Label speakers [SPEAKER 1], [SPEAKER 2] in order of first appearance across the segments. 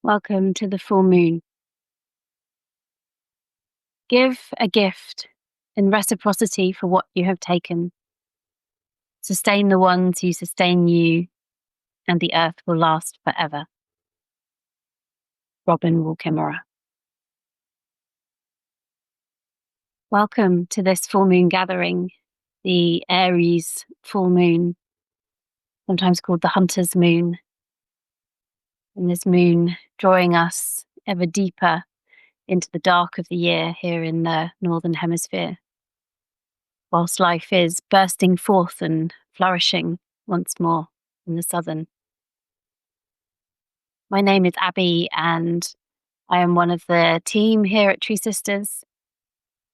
[SPEAKER 1] Welcome to the full moon. Give a gift in reciprocity for what you have taken. Sustain the ones who sustain you, and the earth will last forever. Robin Walkimora. Welcome to this full moon gathering, the Aries full moon, sometimes called the hunter's moon. And this moon drawing us ever deeper into the dark of the year here in the Northern Hemisphere, whilst life is bursting forth and flourishing once more in the Southern. My name is Abby, and I am one of the team here at TreeSisters,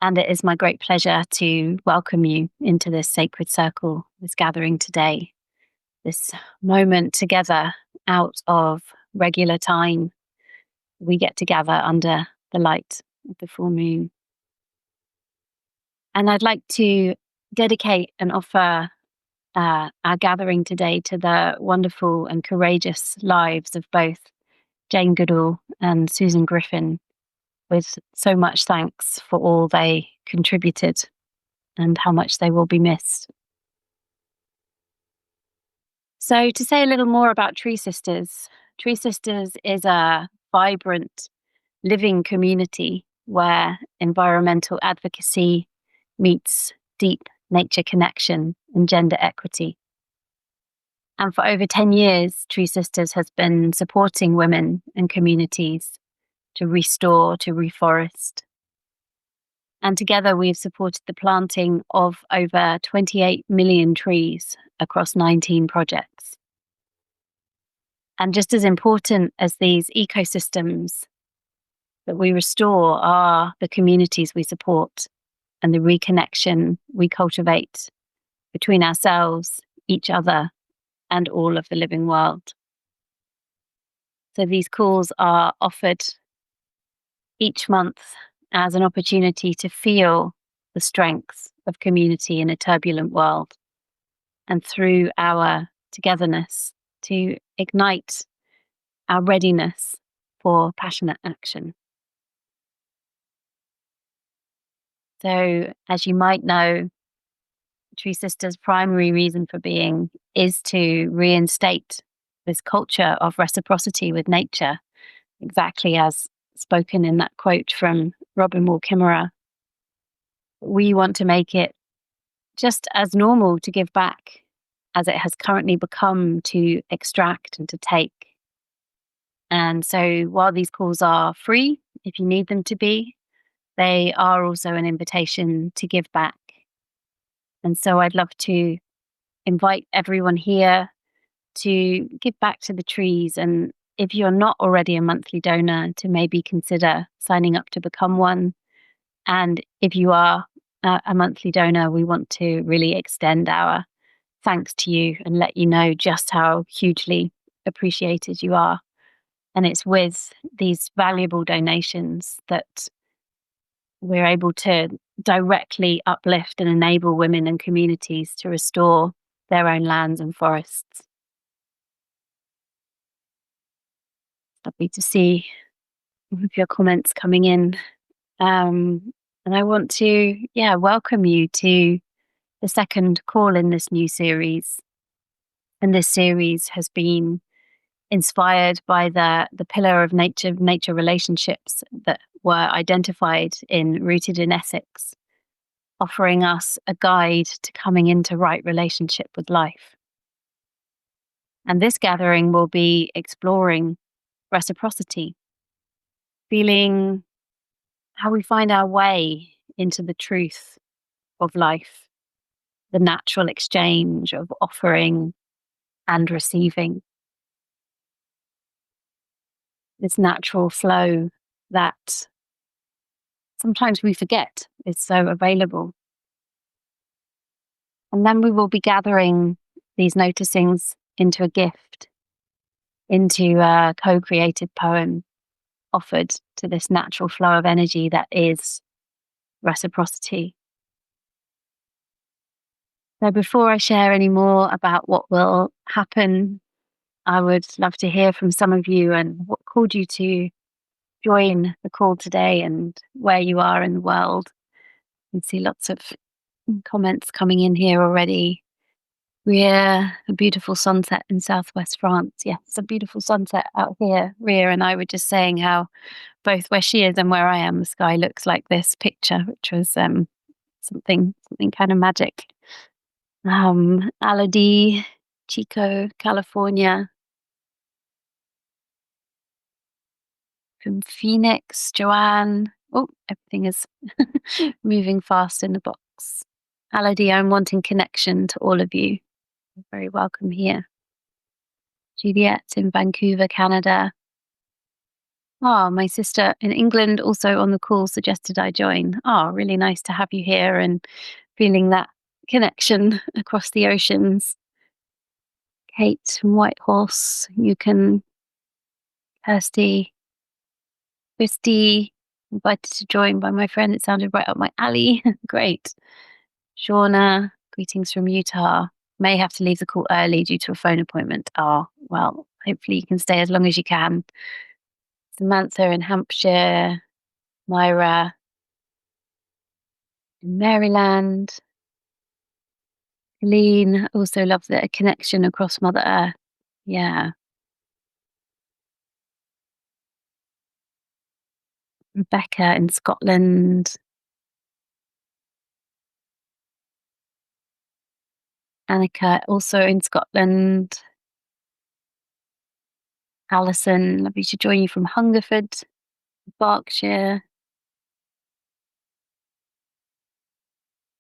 [SPEAKER 1] and it is my great pleasure to welcome you into this sacred circle, this gathering today, this moment together out of regular time. We get to gather under the light of the full moon. And I'd like to dedicate and offer our gathering today to the wonderful and courageous lives of both Jane Goodall and Susan Griffin, with so much thanks for all they contributed and how much they will be missed. So, to say a little more about TreeSisters, TreeSisters is a vibrant, living community where environmental advocacy meets deep nature connection and gender equity. And for over 10 years, TreeSisters has been supporting women and communities to restore, to reforest. And together we've supported the planting of over 28 million trees across 19 projects. And just as important as these ecosystems that we restore are the communities we support and the reconnection we cultivate between ourselves, each other, and all of the living world. So these calls are offered each month as an opportunity to feel the strength of community in a turbulent world, and through our togetherness to ignite our readiness for passionate action. So, as you might know, TreeSisters' primary reason for being is to reinstate this culture of reciprocity with nature, exactly as spoken in that quote from Robin Walkimora. We want to make it just as normal to give back as it has currently become to extract and to take. And so while these calls are free, if you need them to be, they are also an invitation to give back. And so I'd love to invite everyone here to give back to the trees. And if you're not already a monthly donor, to maybe consider signing up to become one. And if you are a monthly donor, we want to really extend our thanks to you and let you know just how hugely appreciated you are. And it's with these valuable donations that we're able to directly uplift and enable women and communities to restore their own lands and forests. Lovely to see all of your comments coming in. And I want to, welcome you to the second call in this new series. And this series has been inspired by the pillar of nature relationships that were identified in Rooted in Essex, offering us a guide to coming into right relationship with life. And this gathering will be exploring reciprocity, feeling how we find our way into the truth of life, the natural exchange of offering and receiving. This natural flow that sometimes we forget is so available. And then we will be gathering these noticings into a gift, into a co-created poem offered to this natural flow of energy that is reciprocity. So before I share any more about what will happen, I would love to hear from some of you and what called you to join the call today and where you are in the world. I can see lots of comments coming in here already. Ria, a beautiful sunset in southwest France. Yes, a beautiful sunset out here. Ria and I were just saying how both where she is and where I am, the sky looks like this picture, which was something kind of magic. Aladi, Chico, California, from Phoenix, Joanne. Oh, everything is moving fast in the box. Aladi, I'm wanting connection to all of you. You're very welcome here. Juliet in Vancouver, Canada. Oh, my sister in England also on the call suggested I join. Oh, really nice to have you here and feeling that connection across the oceans. Kate from Whitehorse, you can, Kirsty, Christy, invited to join by my friend. It sounded right up my alley. Great. Shauna, greetings from Utah. May have to leave the call early due to a phone appointment. Oh, well, hopefully you can stay as long as you can. Samantha in Hampshire, Myra in Maryland. Helene also loves the connection across Mother Earth. Yeah. Rebecca in Scotland. Annika also in Scotland. Alison, lovely to join you from Hungerford, Berkshire.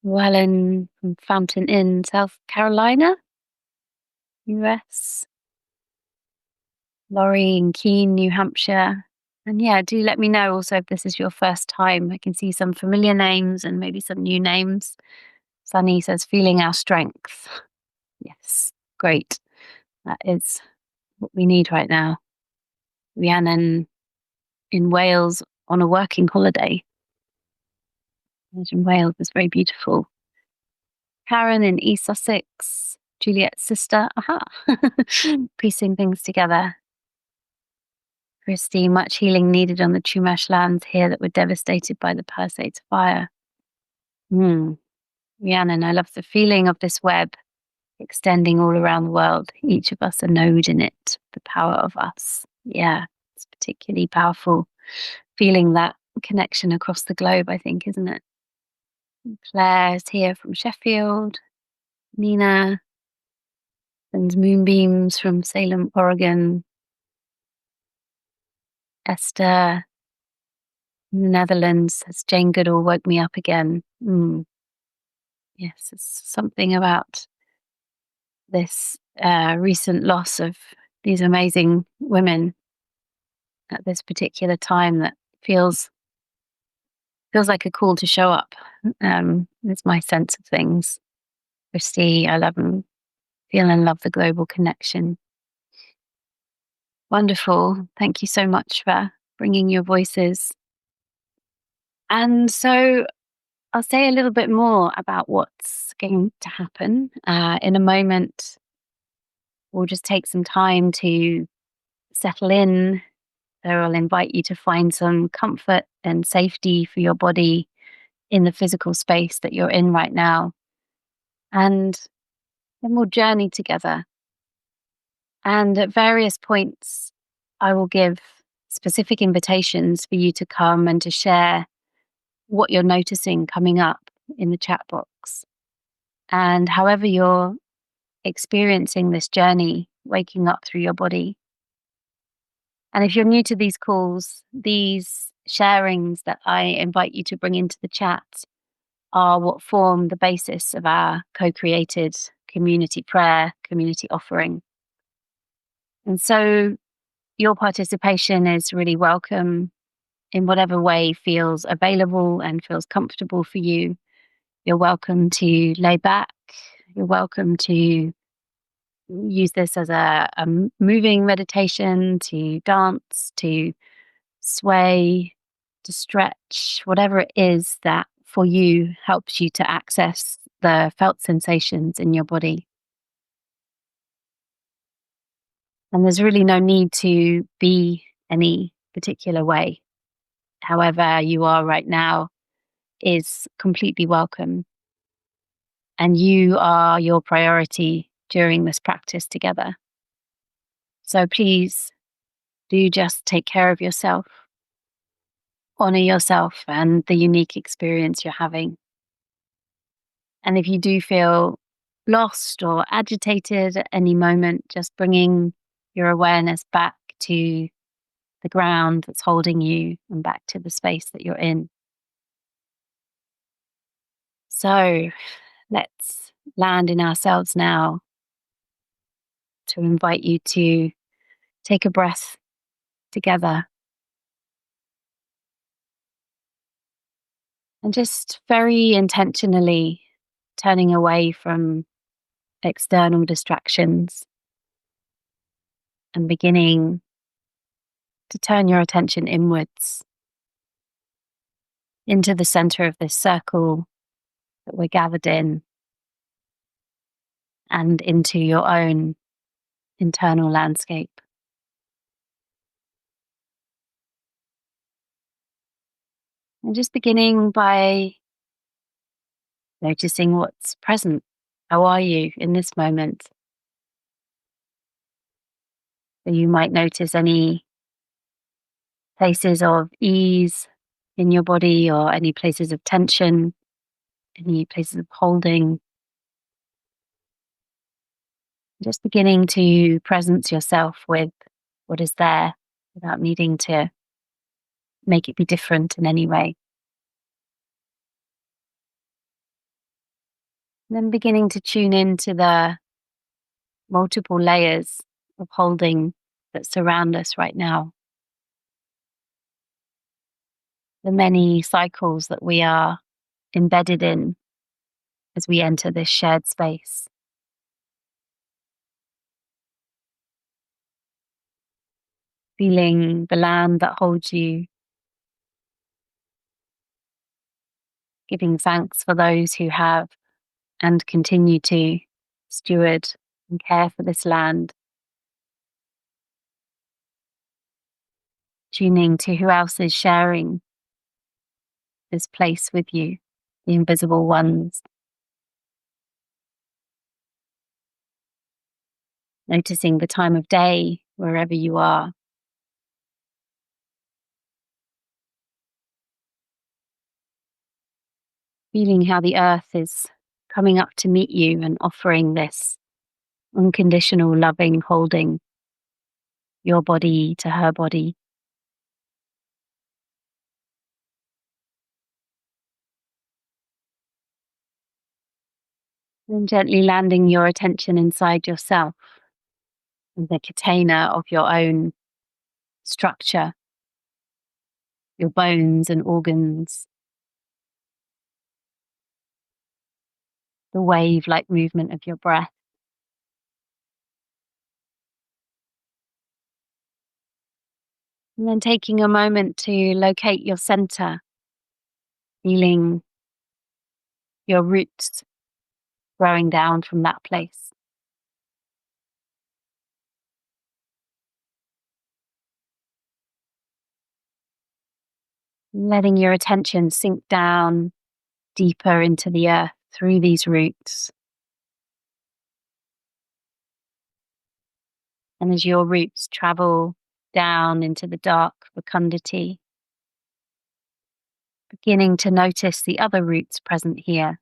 [SPEAKER 1] Wellen from Fountain Inn, South Carolina, US. Laurie in Keene, New Hampshire. And yeah, do let me know also if this is your first time. I can see some familiar names and maybe some new names. Sunny says, feeling our strength. Yes, great. That is what we need right now. Rhiannon in Wales on a working holiday. In Wales is very beautiful. Karen in East Sussex. Juliet's sister. Aha. Piecing things together. Christy, much healing needed on the Chumash lands here that were devastated by the Palisades fire. Rhiannon, I love the feeling of this web extending all around the world. Each of us a node in it, the power of us. Yeah, it's particularly powerful feeling that connection across the globe, I think, isn't it? Claire's here from Sheffield. Nina sends moonbeams from Salem, Oregon. Esther in the Netherlands says, Jane Goodall woke me up again. Yes, it's something about this recent loss of these amazing women at this particular time that feels like a call to show up. It's my sense of things. Christy, I love and feel and love the global connection. Wonderful. Thank you so much for bringing your voices. And so I'll say a little bit more about what's going to happen. In a moment, we'll just take some time to settle in. So I'll invite you to find some comfort and safety for your body in the physical space that you're in right now. And then we'll journey together. And at various points, I will give specific invitations for you to come and to share what you're noticing coming up in the chat box. And however you're experiencing this journey, waking up through your body. And if you're new to these calls, these sharings that I invite you to bring into the chat are what form the basis of our co-created community prayer, community offering. And so your participation is really welcome in whatever way feels available and feels comfortable for you. You're welcome to lay back. You're welcome to use this as a moving meditation, to dance, to sway, to stretch, whatever it is that for you helps you to access the felt sensations in your body. And there's really no need to be any particular way. However you are right now is completely welcome. And you are your priority during this practice together. So please do just take care of yourself, honor yourself and the unique experience you're having. And if you do feel lost or agitated at any moment, just bringing your awareness back to the ground that's holding you and back to the space that you're in. So let's land in ourselves now to invite you to take a breath together and just very intentionally turning away from external distractions and beginning to turn your attention inwards into the center of this circle that we're gathered in and into your own internal landscape. And just beginning by noticing what's present. How are you in this moment? So you might notice any places of ease in your body or any places of tension, any places of holding. Just beginning to presence yourself with what is there without needing to make it be different in any way. And then beginning to tune into the multiple layers of holding that surround us right now. The many cycles that we are embedded in as we enter this shared space. Feeling the land that holds you, giving thanks for those who have and continue to steward and care for this land. Tuning to who else is sharing this place with you, the invisible ones. Noticing the time of day wherever you are. Feeling how the earth is coming up to meet you and offering this unconditional loving holding, your body to her body. And gently landing your attention inside yourself, in the container of your own structure, your bones and organs, the wave-like movement of your breath. And then taking a moment to locate your center, feeling your roots growing down from that place. Letting your attention sink down deeper into the earth through these roots. And as your roots travel down into the dark fecundity, beginning to notice the other roots present here.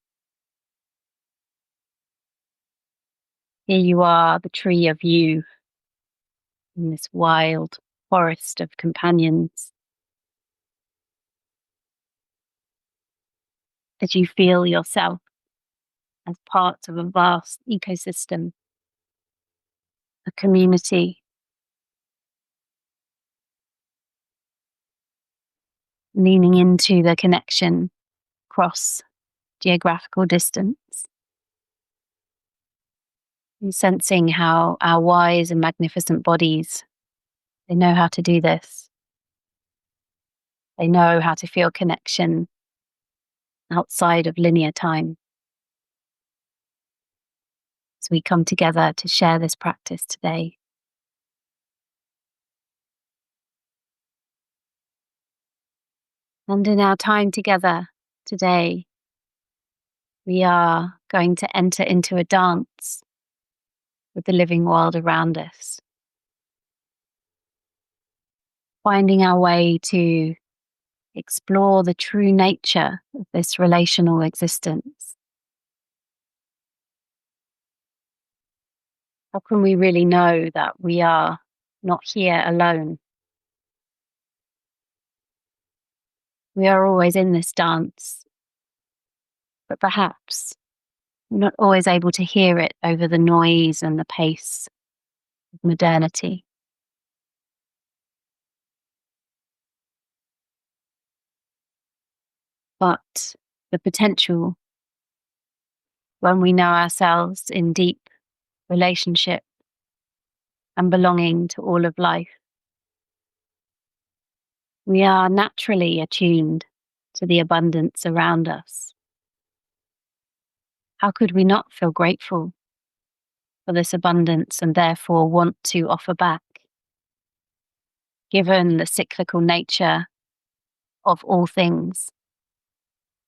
[SPEAKER 1] Here you are, the tree of you, in this wild forest of companions. As you feel yourself as part of a vast ecosystem, a community, leaning into the connection across geographical distance. And sensing how our wise and magnificent bodies, they know how to do this. They know how to feel connection outside of linear time. As we come together to share this practice today. And in our time together today, we are going to enter into a dance with the living world around us, finding our way to explore the true nature of this relational existence. How can we really know that we are not here alone? We are always in this dance, but perhaps we're not always able to hear it over the noise and the pace of modernity. But the potential, when we know ourselves in deep relationship and belonging to all of life, we are naturally attuned to the abundance around us. How could we not feel grateful for this abundance and therefore want to offer back? Given the cyclical nature of all things,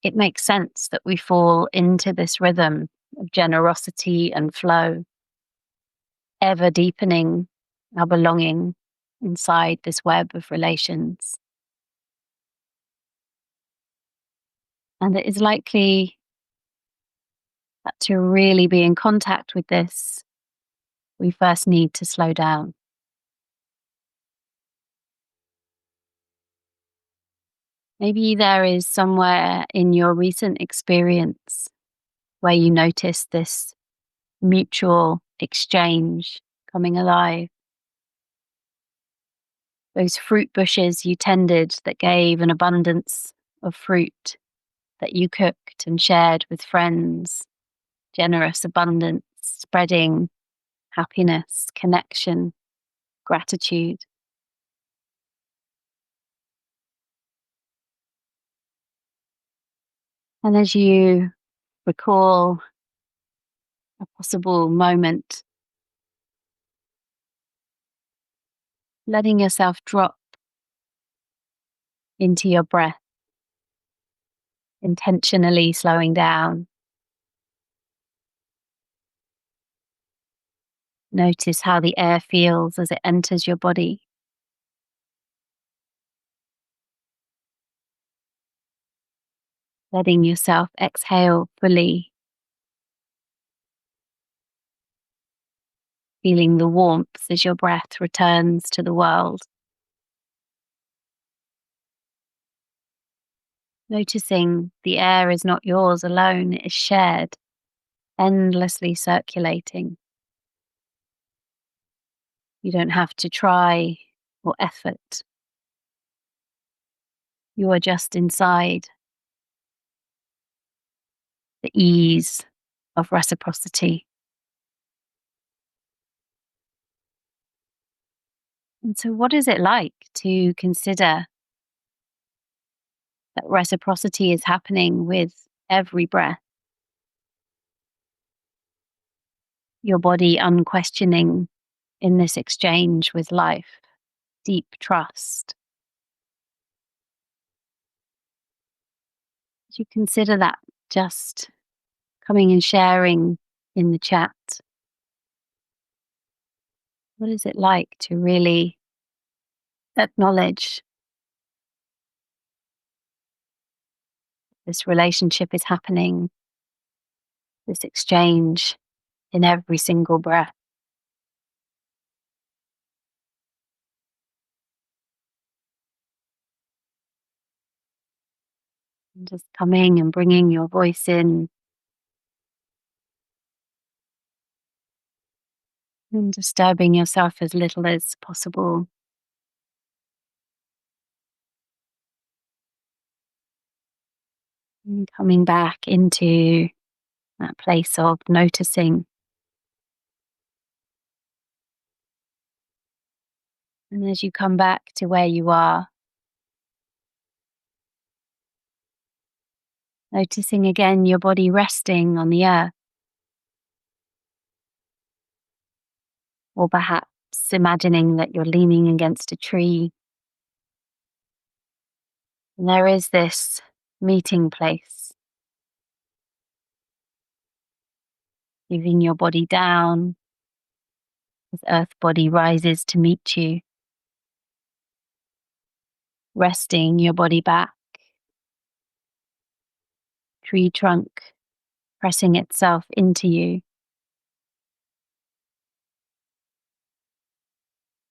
[SPEAKER 1] it makes sense that we fall into this rhythm of generosity and flow, ever deepening our belonging inside this web of relations. And it is likely that to really be in contact with this, we first need to slow down. Maybe there is somewhere in your recent experience where you notice this mutual exchange coming alive. Those fruit bushes you tended that gave an abundance of fruit that you cooked and shared with friends, generous abundance, spreading happiness, connection, gratitude. And as you recall a possible moment, letting yourself drop into your breath, intentionally slowing down. Notice how the air feels as it enters your body. Letting yourself exhale fully, feeling the warmth as your breath returns to the world. Noticing the air is not yours alone, it is shared, endlessly circulating. You don't have to try or effort. You are just inside the ease of reciprocity. And so, what is it like to consider that reciprocity is happening with every breath? Your body unquestioning in this exchange with life, deep trust. As you consider that, just coming and sharing in the chat, what is it like to really acknowledge this relationship is happening, this exchange in every single breath? And just coming and bringing your voice in and disturbing yourself as little as possible. And coming back into that place of noticing. And as you come back to where you are, noticing again your body resting on the earth, or perhaps imagining that you're leaning against a tree, And there is this meeting place, moving your body down as earth body rises to meet you, resting your body back, tree trunk pressing itself into you.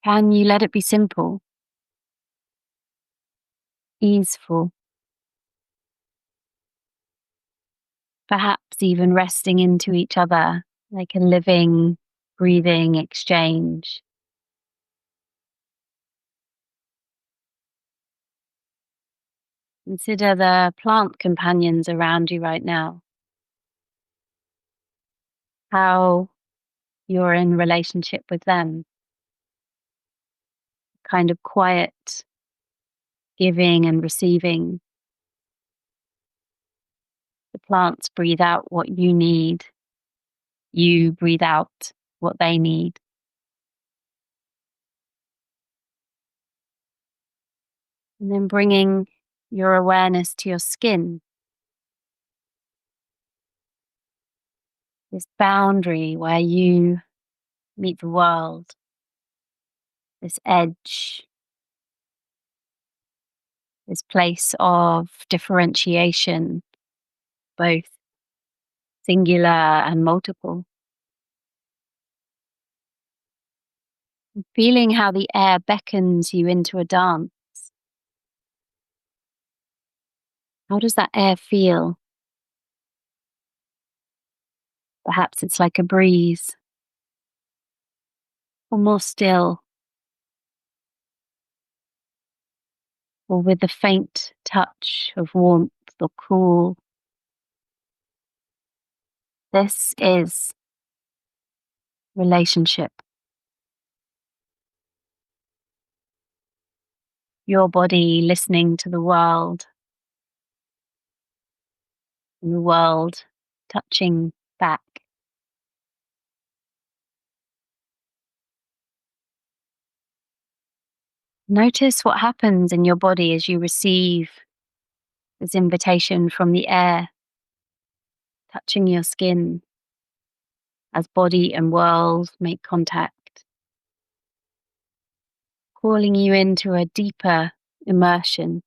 [SPEAKER 1] Can you let it be simple, easeful, perhaps even resting into each other like a living, breathing exchange? Consider the plant companions around you right now, how you're in relationship with them, kind of quiet giving and receiving. The plants breathe out what you need, you breathe out what they need. And then bringing your awareness to your skin, this boundary where you meet the world, this edge, this place of differentiation, both singular and multiple. Feeling how the air beckons you into a dance. How does that air feel? Perhaps it's like a breeze, or more still, or with the faint touch of warmth or cool. This is relationship. Your body listening to the world, and the world touching back. Notice what happens in your body as you receive this invitation from the air, touching your skin as body and world make contact, calling you into a deeper immersion.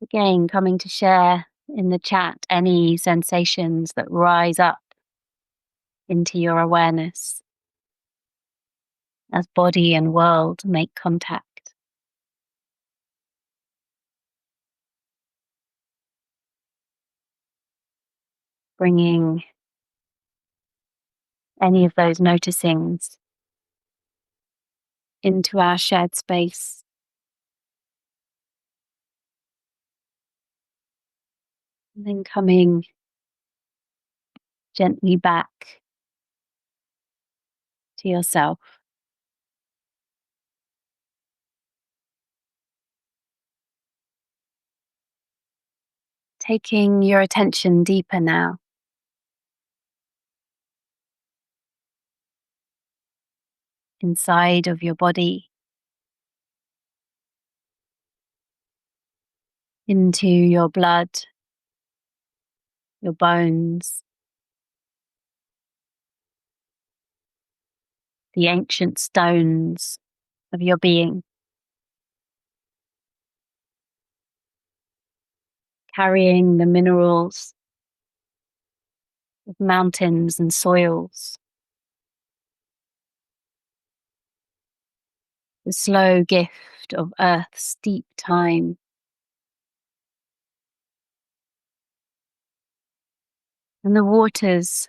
[SPEAKER 1] Again, coming to share in the chat any sensations that rise up into your awareness as body and world make contact. Bringing any of those noticings into our shared space. And then coming gently back to yourself. Taking your attention deeper now, inside of your body, into your blood, your bones, the ancient stones of your being, carrying the minerals of mountains and soils, the slow gift of Earth's deep time. And the waters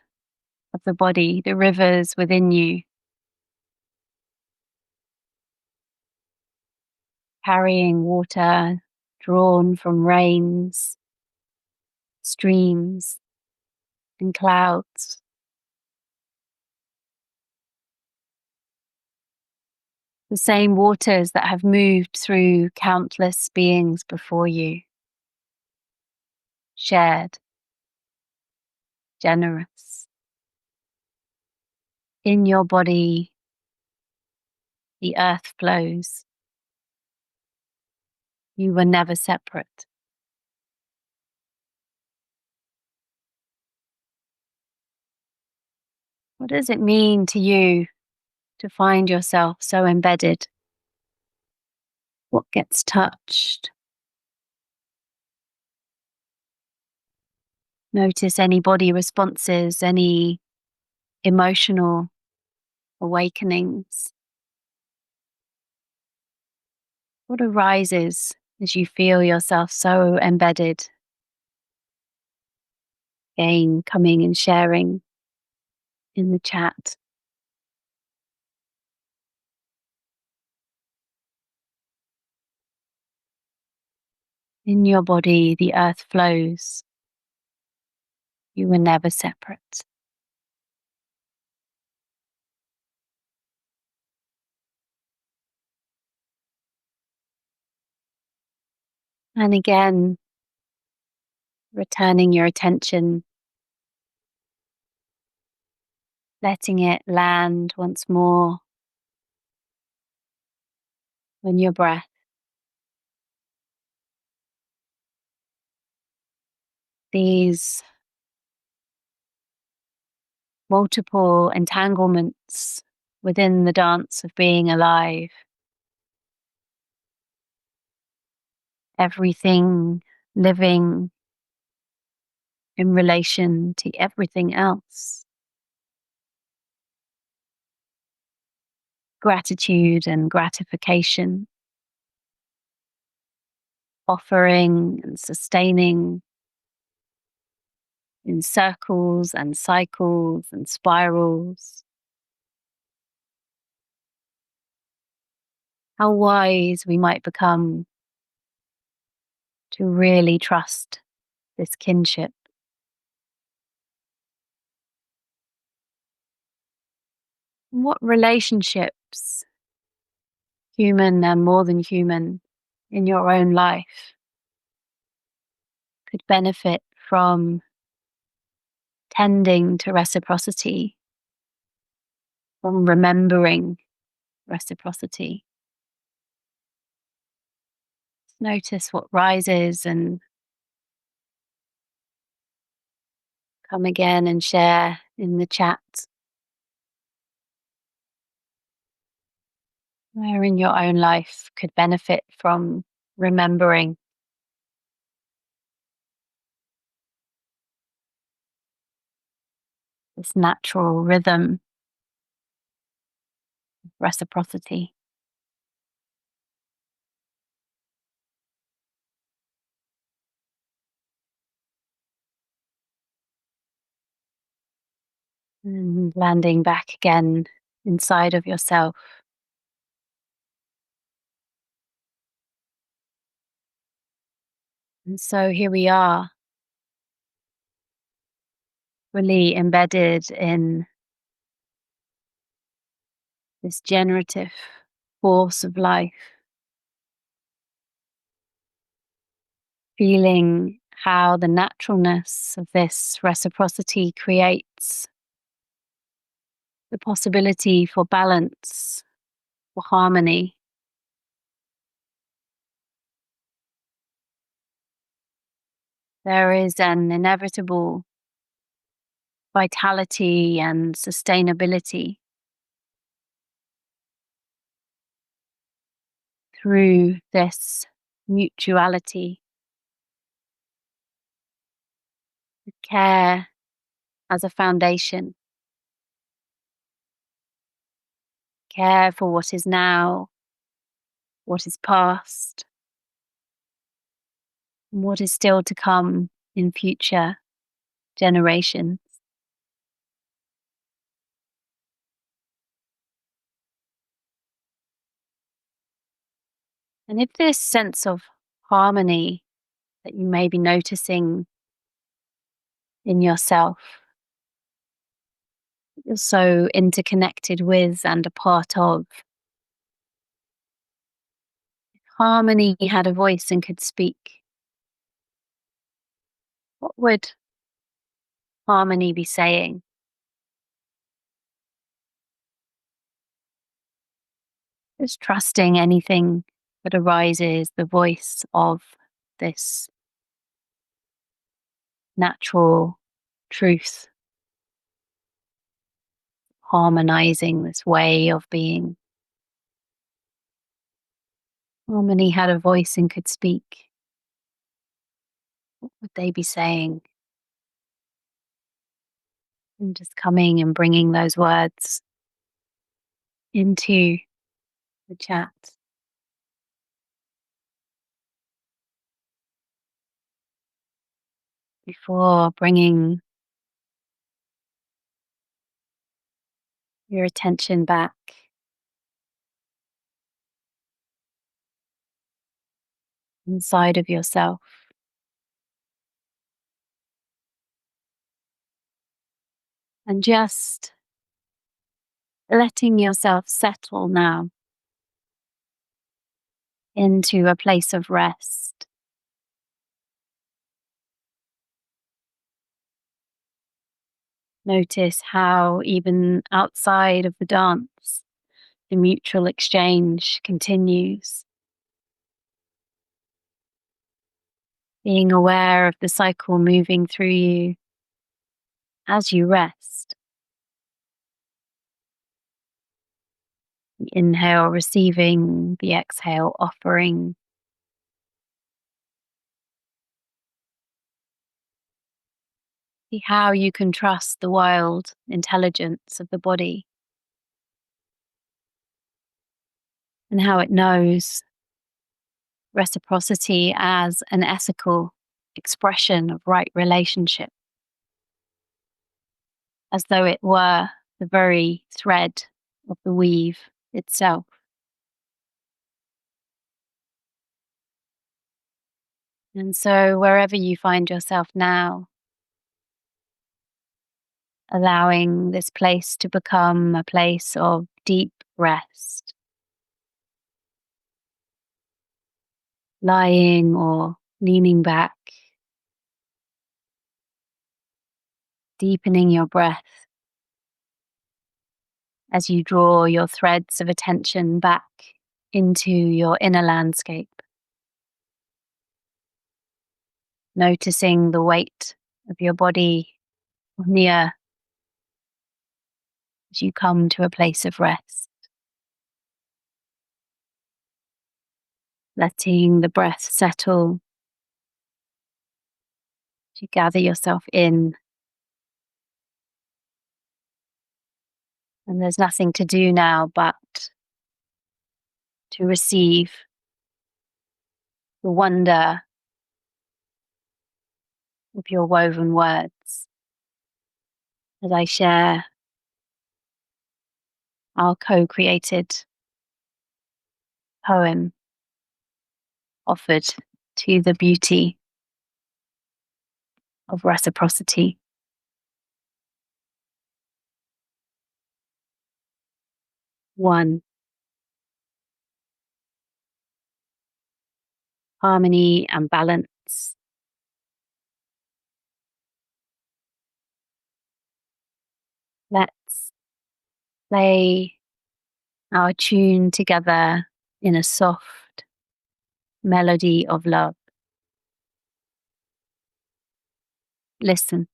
[SPEAKER 1] of the body, the rivers within you, carrying water drawn from rains, streams, and clouds. The same waters that have moved through countless beings before you, shared, generous. In your body, the earth flows. You were never separate. What does it mean to you to find yourself so embedded? What gets touched? Notice any body responses, any emotional awakenings. What arises as you feel yourself so embedded? Again, coming and sharing in the chat. In your body, the earth flows. You were never separate. And again, returning your attention, letting it land once more on your breath. These multiple entanglements within the dance of being alive. Everything living in relation to everything else. Gratitude and gratification. Offering and sustaining in circles and cycles and spirals. How wise we might become to really trust this kinship. What relationships, human and more than human, in your own life could benefit from tending to reciprocity, from remembering reciprocity? Notice what rises and come again and share in the chat. Where in your own life could benefit from remembering this natural rhythm of reciprocity. And landing back again inside of yourself. And so here we are, fully embedded in this generative force of life, feeling how the naturalness of this reciprocity creates the possibility for balance, for harmony. There is an inevitable vitality and sustainability through this mutuality, care as a foundation, care for what is now, what is past, and what is still to come in future generations. And if this sense of harmony that you may be noticing in yourself, you're so interconnected with and a part of, if harmony had a voice and could speak, what would harmony be saying? 'Cause Just trusting anything that arises, the voice of this natural truth, harmonizing this way of being. Harmony had a voice and could speak. What would they be saying? And just coming and bringing those words into the chat. Before bringing your attention back inside of yourself. And just letting yourself settle now into a place of rest. Notice how even outside of the dance, the mutual exchange continues. Being aware of the cycle moving through you as you rest. The inhale receiving, the exhale offering. See how you can trust the wild intelligence of the body and how it knows reciprocity as an ethical expression of right relationship, as though it were the very thread of the weave itself. And so wherever you find yourself now, allowing this place to become a place of deep rest, lying or leaning back, deepening your breath as you draw your threads of attention back into your inner landscape. Noticing the weight of your body on the earth as you come to a place of rest. Letting the breath settle as you gather yourself in. And there's nothing to do now but to receive the wonder of your woven words as I share our co-created poem offered to the beauty of reciprocity. One, harmony and balance. Let's play our tune together in a soft melody of love. Listen,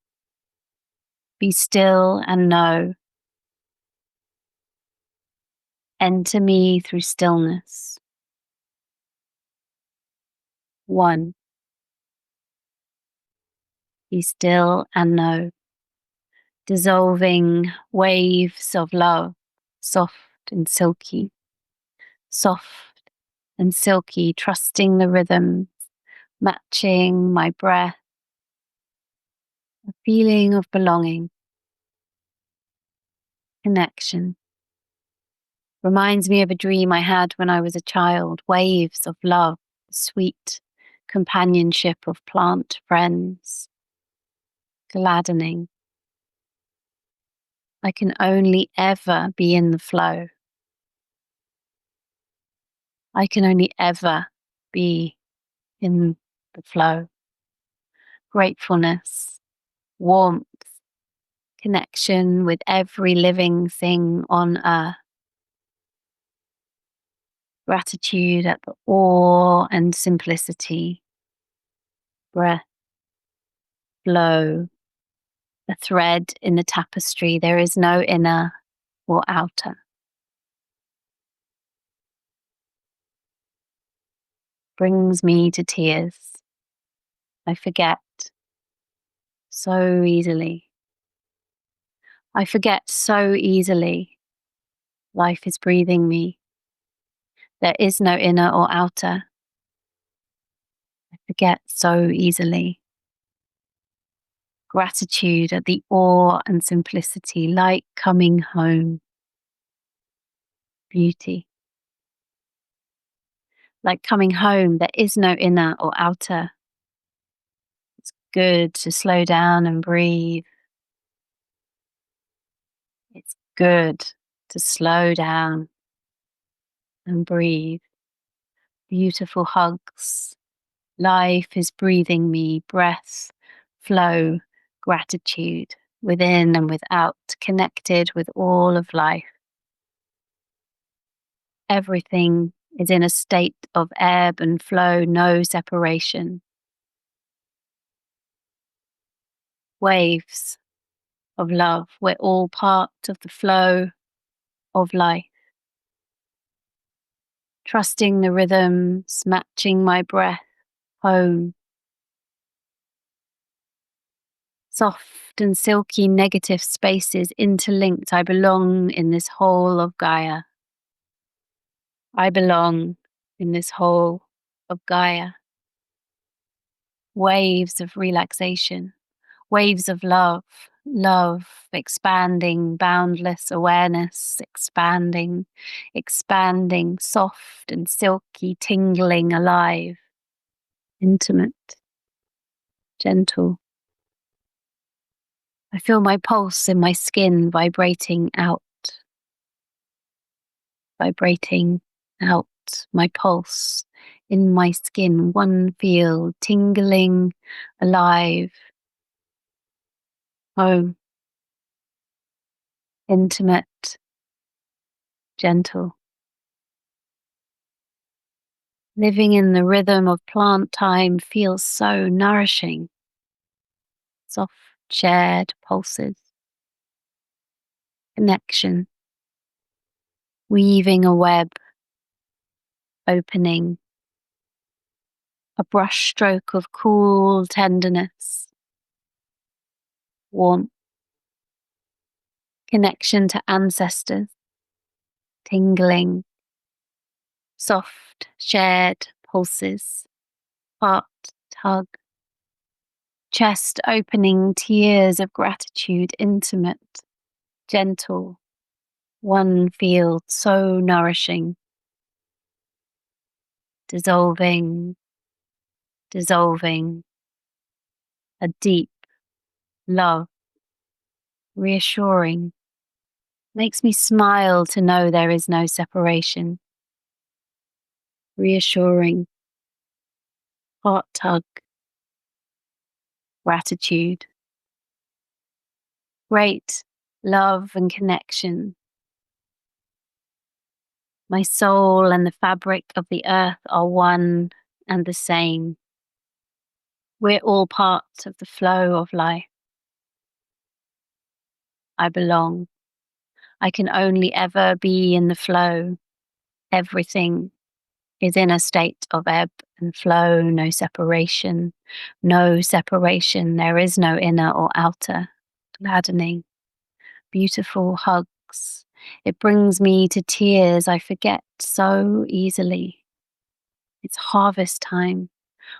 [SPEAKER 1] be still and know. Enter me through stillness. One, be still and know. Dissolving waves of love, soft and silky, soft and silky, trusting the rhythm, matching my breath, a feeling of belonging, connection. Reminds me of a dream I had when I was a child, waves of love, sweet companionship of plant friends, gladdening. I can only ever be in the flow. I can only ever be in the flow. Gratefulness, warmth, connection with every living thing on earth. Gratitude at the awe and simplicity. Breath, flow, a thread in the tapestry. There is no inner or outer. Brings me to tears. I forget so easily. I forget so easily. Life is breathing me. There is no inner or outer. I forget so easily. Gratitude at the awe and simplicity, like coming home. Beauty. Like coming home, there is no inner or outer. It's good to slow down and breathe. It's good to slow down and breathe. Beautiful hugs. Life is breathing me. Breath, flow, gratitude, within and without, connected with all of life. Everything is in a state of ebb and flow, no separation. Waves of love. We're all part of the flow of life. Trusting the rhythms, matching my breath home. Soft and silky negative spaces interlinked. I belong in this whole of Gaia. I belong in this whole of Gaia. Waves of relaxation, waves of love, love expanding, boundless awareness, expanding, expanding, soft and silky, tingling, alive, intimate, gentle. I feel my pulse in my skin vibrating out, my pulse in my skin, one feel, tingling, alive, home, intimate, gentle. Living in the rhythm of plant time feels so nourishing. Soft, shared pulses. Connection. Weaving a web. Opening. A brush stroke of cool tenderness. Warmth. Connection to ancestors. Tingling. Soft, shared pulses. Heart tug. Chest opening, tears of gratitude, intimate, gentle, one field so nourishing, dissolving, dissolving, a deep love, reassuring, makes me smile to know there is no separation, reassuring, heart tug, gratitude, great love and connection. My soul and the fabric of the earth are one and the same. We're all part of the flow of life. I belong. I can only ever be in the flow. Everything is in a state of ebb and flow, no separation. No separation. There is no inner or outer. Gladdening. Beautiful hugs. It brings me to tears. I forget so easily. It's harvest time.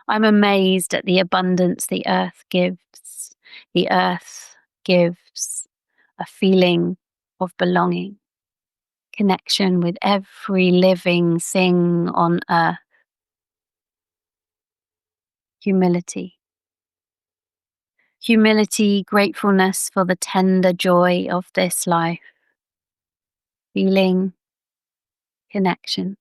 [SPEAKER 1] I'm amazed at the abundance the earth gives. The earth gives a feeling of belonging, connection with every living thing on earth. Humility. Humility, gratefulness for the tender joy of this life. Feeling, connection.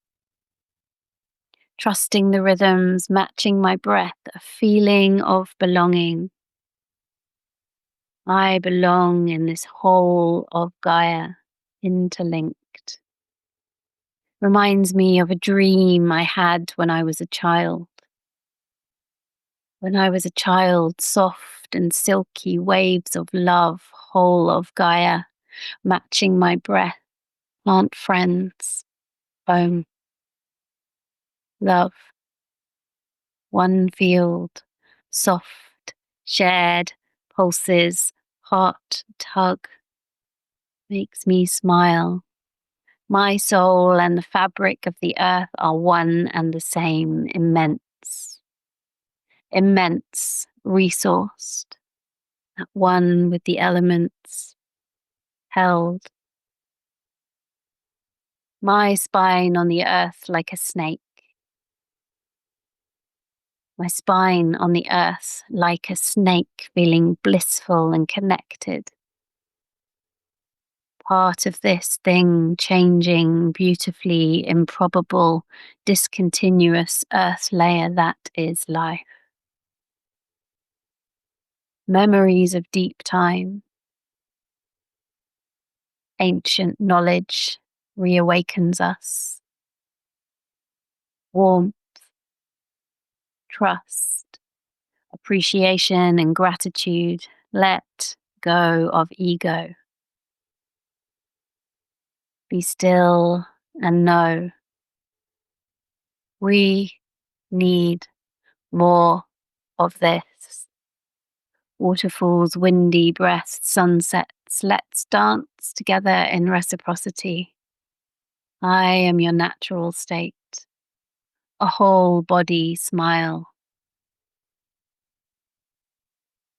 [SPEAKER 1] Trusting the rhythms, matching my breath, a feeling of belonging. I belong in this whole of Gaia, interlinked. Reminds me of a dream I had when I was a child. When I was a child, soft and silky waves of love, whole of Gaia, matching my breath, plant friends, home, love, one field, soft, shared, pulses, heart tug, makes me smile. My soul and the fabric of the earth are one and the same, immense, immense, resourced, at one with the elements, held. My spine on the earth like a snake. My spine on the earth like a snake, feeling blissful and connected. Part of this thing changing, beautifully improbable, discontinuous earth layer that is life. Memories of deep time. Ancient knowledge reawakens us. Warmth, trust, appreciation and gratitude. Let go of ego. Be still and know we need more of this. Waterfalls, windy breaths, sunsets. Let's dance together in reciprocity. I am your natural state. A whole body smile.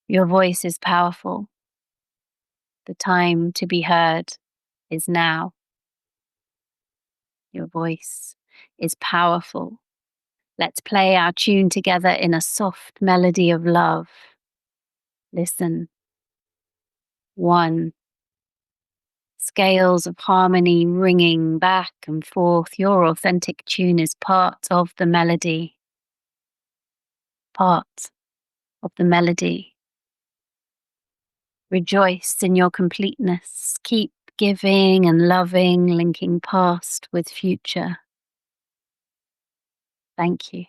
[SPEAKER 1] Your voice is powerful. The time to be heard is now. Your voice is powerful. Let's play our tune together in a soft melody of love. Listen. One. Scales of harmony ringing back and forth. Your authentic tune is part of the melody. Part of the melody. Rejoice in your completeness. Keep giving and loving, linking past with future. Thank you.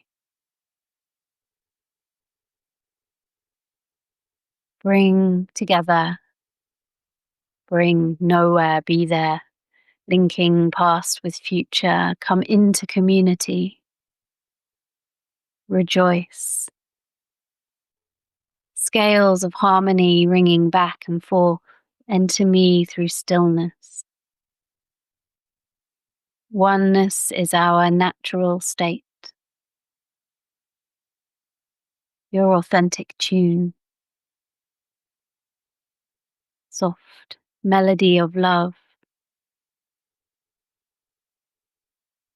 [SPEAKER 1] Bring together. Bring nowhere, be there. Linking past with future. Come into community. Rejoice. Scales of harmony ringing back and forth. Enter me through stillness. Oneness is our natural state. Your authentic tune. Soft melody of love.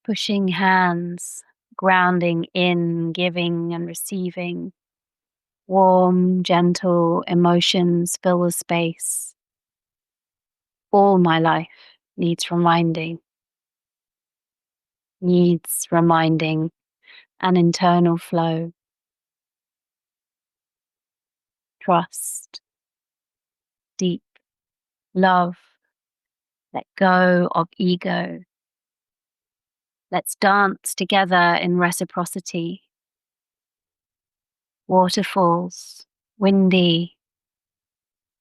[SPEAKER 1] Pushing hands, grounding in, giving and receiving. Warm, gentle emotions fill the space. All my life needs reminding. Needs reminding. An internal flow. Trust. Deep love. Let go of ego. Let's dance together in reciprocity. Waterfalls, windy.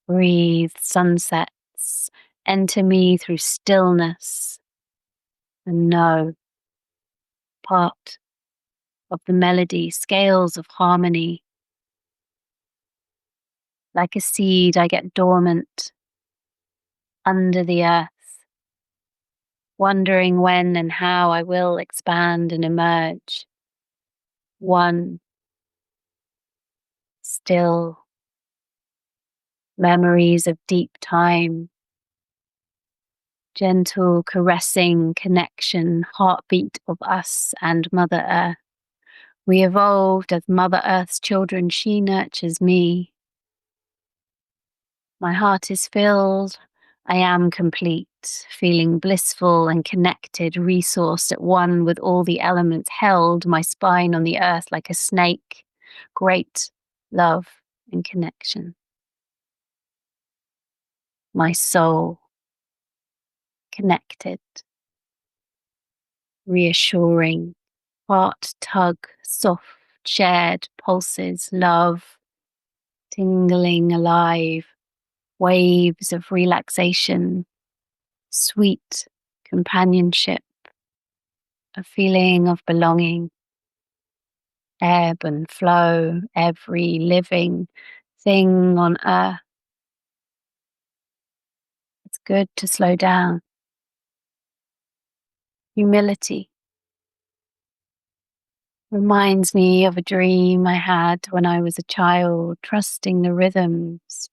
[SPEAKER 1] Breathe sunsets. Enter me through stillness. And know. Part of the melody, scales of harmony. Like a seed, I get dormant under the earth, wondering when and how I will expand and emerge. One, still, memories of deep time, gentle caressing connection, heartbeat of us and Mother Earth. We evolved as Mother Earth's children. She nurtures me. My heart is filled. I am complete, feeling blissful and connected, resourced at one with all the elements, held my spine on the earth like a snake. Great love and connection. My soul connected. reassuring, heart tug, soft, shared pulses, love, tingling alive, waves of relaxation, sweet companionship, a feeling of belonging, ebb and flow, every living thing on earth. It's good to slow down. Humility reminds me of a dream I had when I was a child, trusting the rhythms,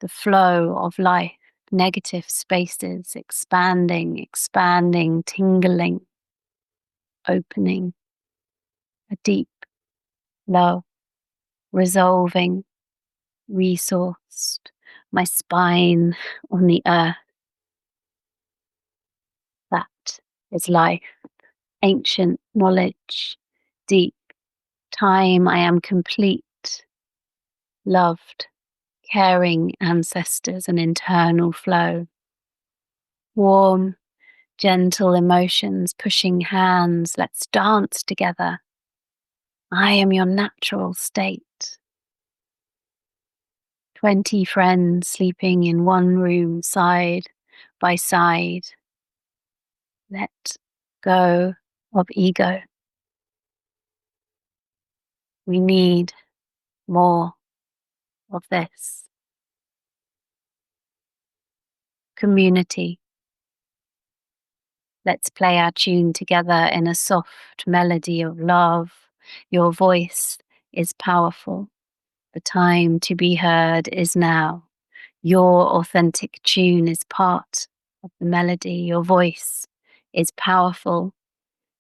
[SPEAKER 1] the flow of life, negative spaces, expanding, tingling, opening, a deep love, resolving, resourced, my spine on the earth. That is life, ancient knowledge, deep time. I am complete, loved, caring ancestors, an internal flow, warm, gentle emotions, pushing hands. Let's dance together. I am your natural state. 20 friends sleeping in one room, side by side. Let go of ego. We need more of this. Community. Let's play our tune together in a soft melody of love. Your voice is powerful. The time to be heard is now. Your authentic tune is part of the melody. Your voice is powerful.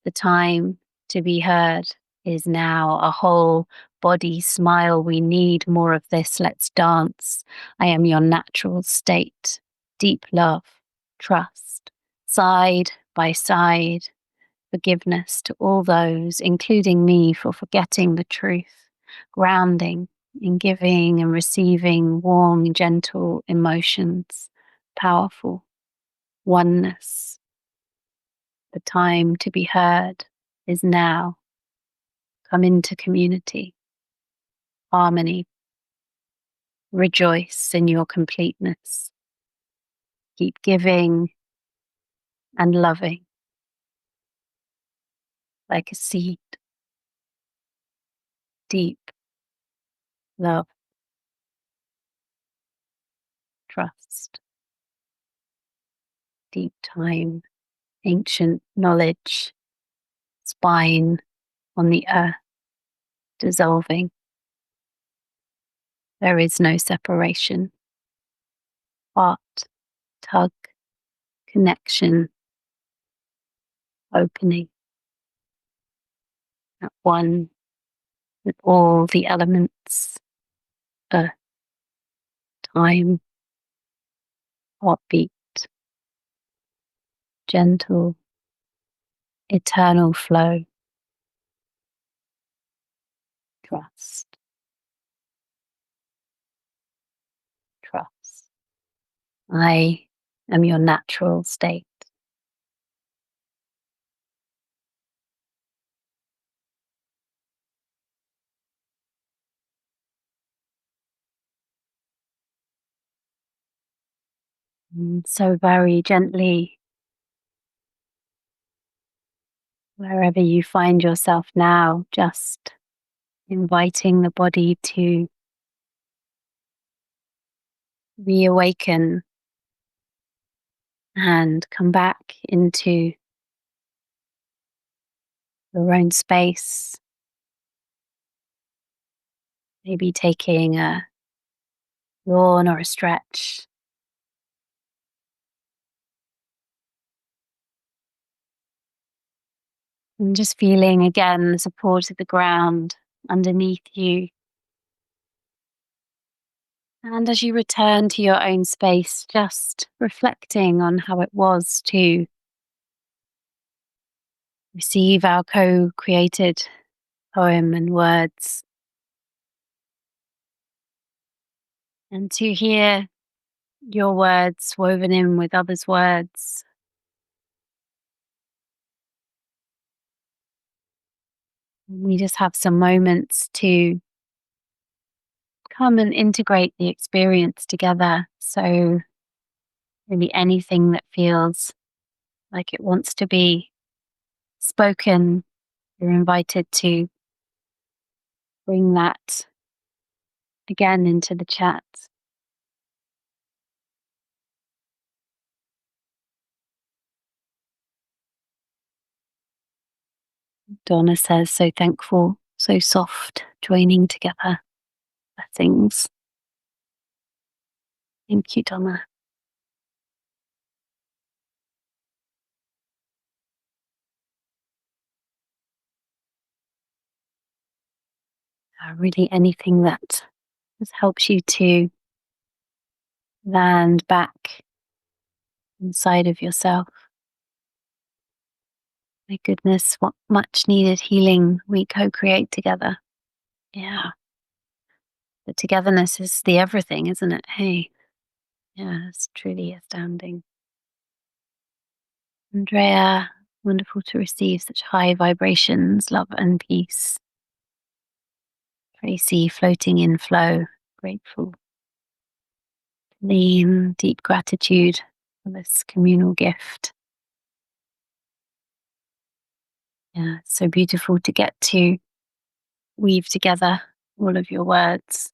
[SPEAKER 1] The time to be heard is now. A whole body smile. We need more of this. Let's dance. I am your natural state. Deep love, trust, side by side. Forgiveness to all those, including me, for forgetting the truth. Grounding in giving and receiving warm, gentle emotions. Powerful. Oneness. The time to be heard is now. Come into community. Harmony. Rejoice in your completeness. Keep giving and loving like a seed. Deep love, trust, deep time, ancient knowledge, spine on the earth, dissolving. There is no separation. Heart, tug, connection, opening at one with all the elements, earth, time, heartbeat, gentle, eternal flow, trust, trust. I am your natural state. And so very gently, wherever you find yourself now, just inviting the body to reawaken and come back into your own space. Maybe taking a yawn or a stretch. And just feeling again the support of the ground underneath you. And as you return to your own space, just reflecting on how it was to receive our co-created poem and words, and to hear your words woven in with others' words, We just have some moments to come and integrate the experience together. So, really, anything that feels like it wants to be spoken, you're invited to bring that again into the chat. Donna says, so thankful, so soft, joining together. Blessings. Thank you, Donna. Really, anything that just helps you to land back inside of yourself. My goodness, what much needed healing we co create together. Yeah. The togetherness is the everything, isn't it? Hey. Yeah, it's truly astounding. Andrea, wonderful to receive such high vibrations, love and peace. Tracy, floating in flow, grateful. Lean, deep gratitude for this communal gift. Yeah, it's so beautiful to get to weave together all of your words.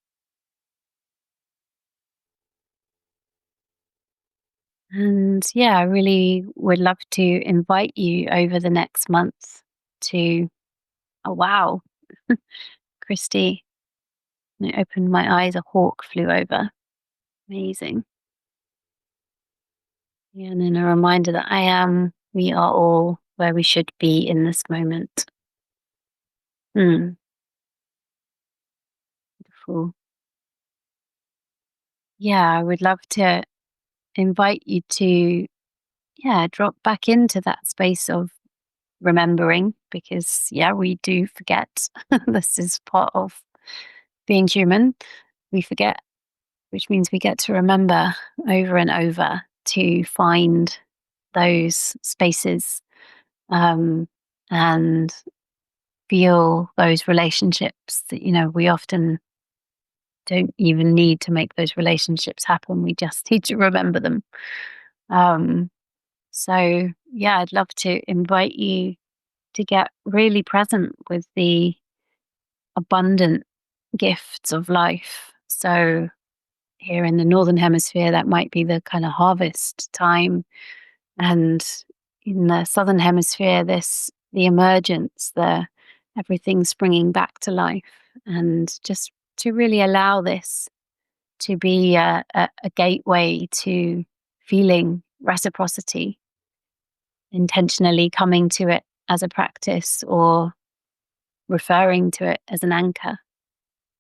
[SPEAKER 1] And yeah, I really would love to invite you over the next month to, oh wow, Christy, when I opened my eyes, a hawk flew over. Amazing. Yeah, and then a reminder that we are all where we should be in this moment. Beautiful. Yeah, I would love to invite you to, yeah, drop back into that space of remembering because, yeah, we do forget. This is part of being human. We forget, which means we get to remember over and over to find those spaces and feel those relationships that, we often don't even need to make those relationships happen. We just need to remember them. Um, so, yeah, I'd love to invite you to get really present with the abundant gifts of life. So, here in the Northern Hemisphere, that might be the kind of harvest time. And in the Southern Hemisphere, the emergence, the everything springing back to life. And just to really allow this to be a gateway to feeling reciprocity, intentionally coming to it as a practice or referring to it as an anchor.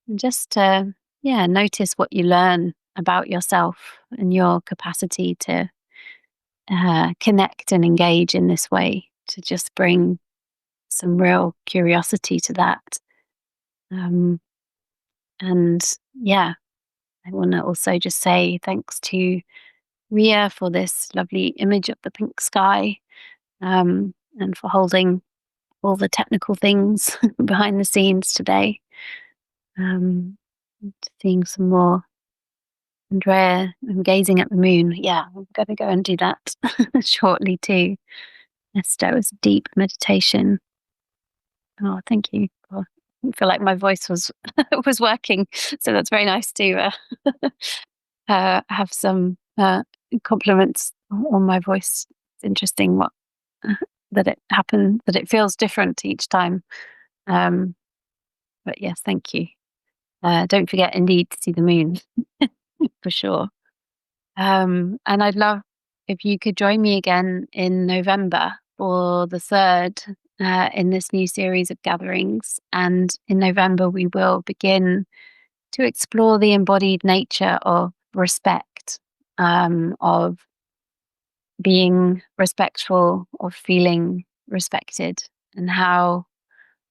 [SPEAKER 1] And just to, yeah, notice what you learn about yourself and your capacity to connect and engage in this way, to just bring some real curiosity to that. Um, and yeah, I want to also just say thanks to Ria for this lovely image of the pink sky, and for holding all the technical things behind the scenes today. Um, Seeing some more. Andrea, I'm gazing at the moon. Yeah, I'm going to go and do that shortly too. Yes, that was deep meditation. Oh, thank you. Oh, I feel like my voice was was working, so that's very nice to have some compliments on my voice. It's interesting what that it happened, that it feels different each time. Um, but yes, thank you. Don't forget, indeed, to see the moon for sure. And I'd love if you could join me again in November for the third in this new series of gatherings. And in November, we will begin to explore the embodied nature of respect, of being respectful, of feeling respected, and how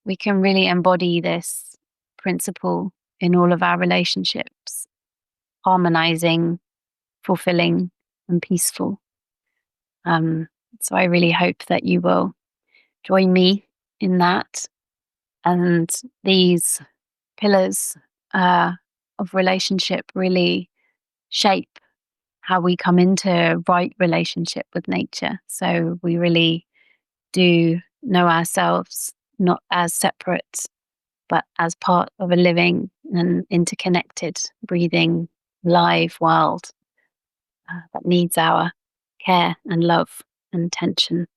[SPEAKER 1] we can really embody this principle in all of our relationships, harmonizing, fulfilling, and peaceful. So I really hope that you will join me in that. And these pillars of relationship really shape how we come into right relationship with nature. So we really do know ourselves not as separate, but as part of a living and interconnected, breathing, live world that needs our care and love and attention.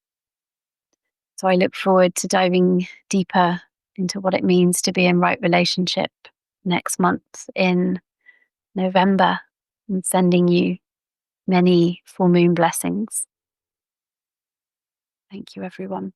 [SPEAKER 1] So I look forward to diving deeper into what it means to be in right relationship next month in November, and sending you many full moon blessings. Thank you, everyone.